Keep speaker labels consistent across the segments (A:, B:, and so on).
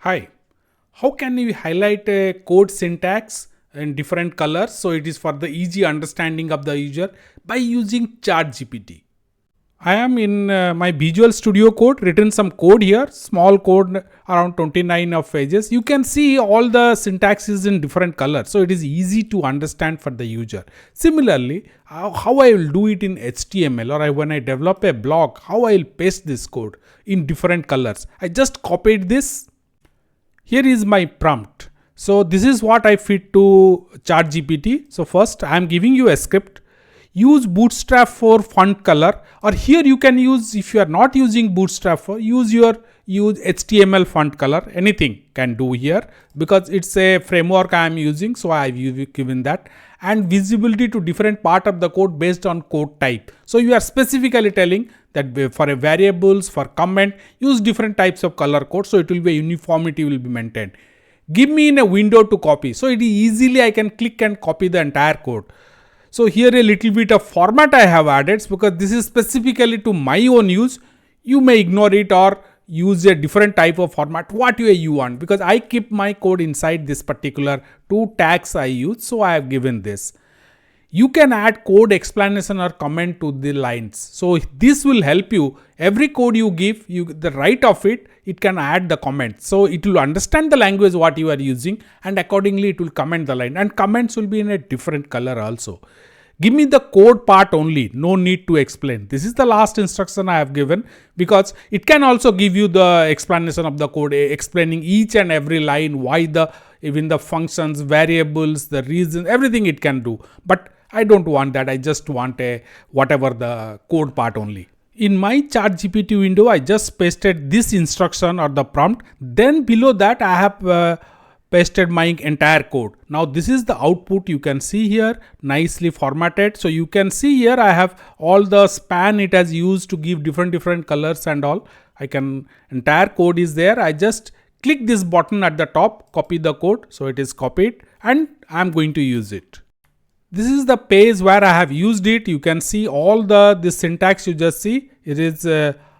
A: Hi, how can we highlight a code syntax in different colors so it is for the easy understanding of the user by using ChatGPT? I am in my Visual Studio Code, written some code here, small code around 29 of pages. You can see all the syntax is in different colors, so it is easy to understand for the user. Similarly, how I will do it in HTML or when I develop a blog, how I will paste this code in different colors. I just copied this. Here is my prompt. So this is what I feed to ChatGPT. So first I am giving you a script. Use Bootstrap for font color, or here you can use, if you are not using Bootstrap for, use HTML font color. Anything can do here because it's a framework I am using. So I have given that, and visibility to different part of the code based on code type. So you are specifically telling that for a variables, for comment, use different types of color code. So it will be uniformity will be maintained. Give me in a window to copy. So it is easily I can click and copy the entire code. So here a little bit of format I have added because this is specifically to my own use. You may ignore it or use a different type of format, what way you want, because I keep my code inside this particular two tags I use. So I have given this. You can add code explanation or comment to the lines. So this will help you. Every code you give, the right of it, it can add the comment. So it will understand the language what you are using, and accordingly it will comment the line, and comments will be in a different color also. Give me the code part only, no need to explain. This is the last instruction I have given because it can also give you the explanation of the code, explaining each and every line, why even the functions, variables, the reason, everything it can do. But I don't want that. I just want whatever the code part only. In my ChatGPT window, I just pasted this instruction or the prompt. Then below that, I have pasted my entire code. Now this is the output you can see here, nicely formatted. So you can see here I have all the span it has used to give different colors and all. Entire code is there. I just click this button at the top, copy the code. So it is copied and I am going to use it. This is the page where I have used it. You can see all this syntax you just see. It is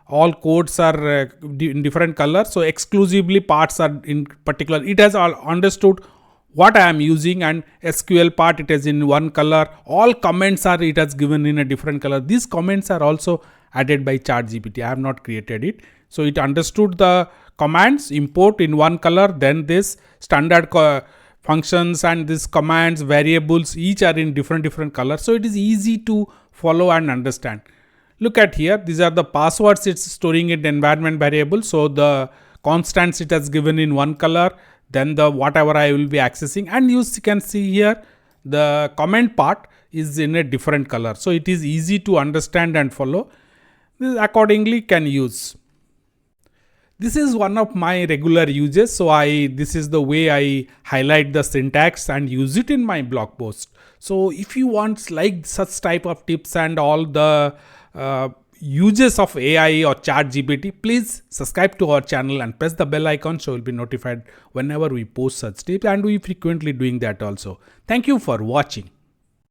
A: all codes are in different colors. So exclusively parts are in particular. It has all understood what I am using, and SQL part it is in one color. All comments are it has given in a different color. These comments are also added by ChatGPT. I have not created it. So it understood the commands, import in one color, then this standard functions and these commands, variables, each are in different colors. So it is easy to follow and understand. Look at here, these are the passwords it's storing in environment variable. So the constants it has given in one color, then the whatever I will be accessing, and you can see here the comment part is in a different color. So it is easy to understand and follow. This accordingly can use. This is one of my regular uses. So this is the way I highlight the syntax and use it in my blog post. So if you want like such type of tips and all the uses of AI or ChatGPT, please subscribe to our channel and press the bell icon so you'll be notified whenever we post such tips, and we frequently doing that also. Thank you for watching.